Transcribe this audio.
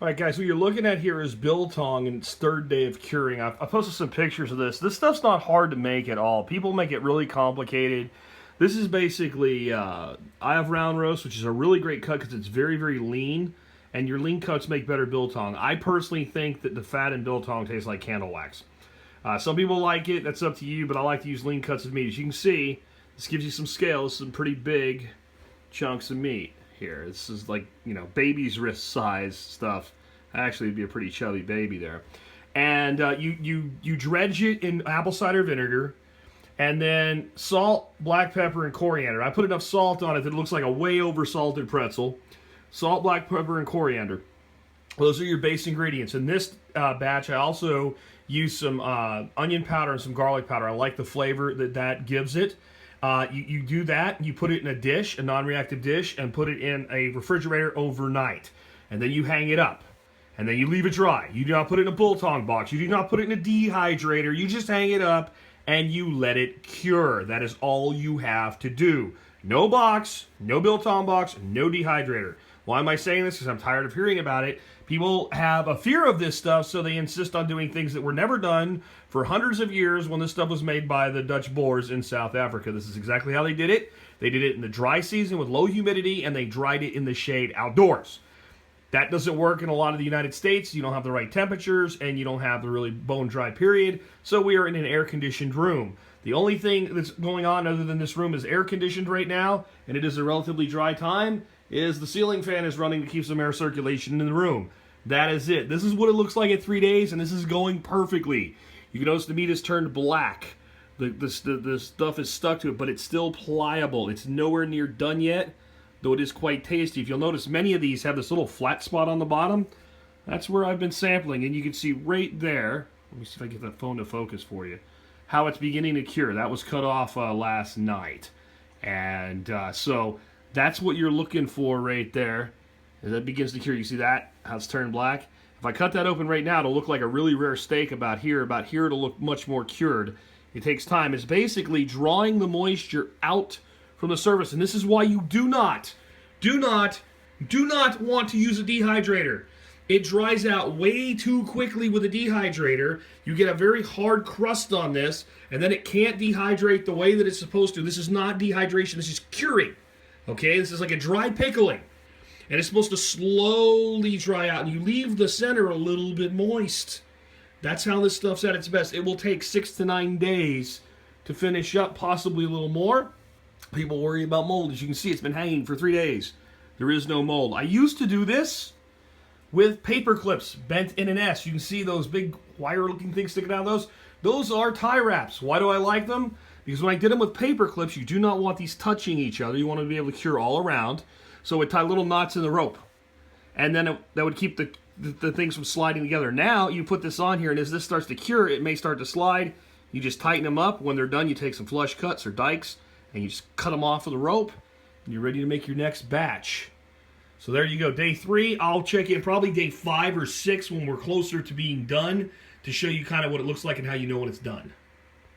All right, guys, what you're looking at here is Biltong and its third day of curing. I posted some pictures of this. This stuff's not hard to make at all. People make it really complicated. This is basically, I have round roast, which is a really great cut because it's very, very lean, and your lean cuts make better Biltong. I personally think that the fat in Biltong tastes like candle wax. Some people like it, that's up to you, but I like to use lean cuts of meat. As you can see, this gives you some scale, some pretty big chunks of meat here. This is like, you know, baby's wrist size stuff. Actually, it'd be a pretty chubby baby there. And you dredge it in apple cider vinegar, and then salt, black pepper, and coriander. I put enough salt on it that it looks like a way over salted pretzel. Salt, black pepper, and coriander. Those are your base ingredients. In this batch, I also use some onion powder and some garlic powder. I like the flavor that gives it. You do that, you put it in a dish, a non-reactive dish, and put it in a refrigerator overnight. And then you hang it up. And then you leave it dry. You do not put it in a Biltong box. You do not put it in a dehydrator. You just hang it up and you let it cure. That is all you have to do. No box, no Biltong box, no dehydrator. Why am I saying this? Because I'm tired of hearing about it. People have a fear of this stuff, so they insist on doing things that were never done for hundreds of years when this stuff was made by the Dutch Boers in South Africa. This is exactly how they did it. They did it in the dry season with low humidity, and they dried it in the shade outdoors. That doesn't work in a lot of the United States. You don't have the right temperatures, and you don't have the really bone-dry period, so we are in an air-conditioned room. The only thing that's going on other than this room is air-conditioned right now, and it is a relatively dry time, is the ceiling fan is running to keep some air circulation in the room. That is it. This is what it looks like at 3 days, and this is going perfectly. You can notice the meat has turned black. The stuff is stuck to it, but it's still pliable. It's nowhere near done yet, though it is quite tasty. If you'll notice, many of these have this little flat spot on the bottom. That's where I've been sampling, and you can see right there, let me see if I get that phone to focus for you, how it's beginning to cure. That was cut off last night. And so that's what you're looking for right there. As that begins to cure, you see that? How it's turned black? If I cut that open right now, it'll look like a really rare steak about here. About here, it'll look much more cured. It takes time. It's basically drawing the moisture out from the surface. And this is why you do not want to use a dehydrator. It dries out way too quickly with a dehydrator. You get a very hard crust on this, and then it can't dehydrate the way that it's supposed to. This is not dehydration. This is curing. Okay? This is like a dry pickling. And it's supposed to slowly dry out, and you leave the center a little bit moist. That's how this stuff's at its best. It will take 6 to 9 days to finish up, possibly a little more. People worry about mold. As you can see, it's been hanging for 3 days. There is no mold. I used to do this with paper clips bent in an S. You can see those big wire-looking things sticking out of those. Those are tie wraps. Why do I like them? Because when I did them with paper clips, you do not want these touching each other. You want to be able to cure all around. So it tie little knots in the rope. And then that would keep the things from sliding together. Now, you put this on here, and as this starts to cure, it may start to slide. You just tighten them up. When they're done, you take some flush cuts or dikes, and you just cut them off of the rope, and you're ready to make your next batch. So there you go. Day 3, I'll check in probably day 5 or 6 when we're closer to being done to show you kind of what it looks like and how you know when it's done.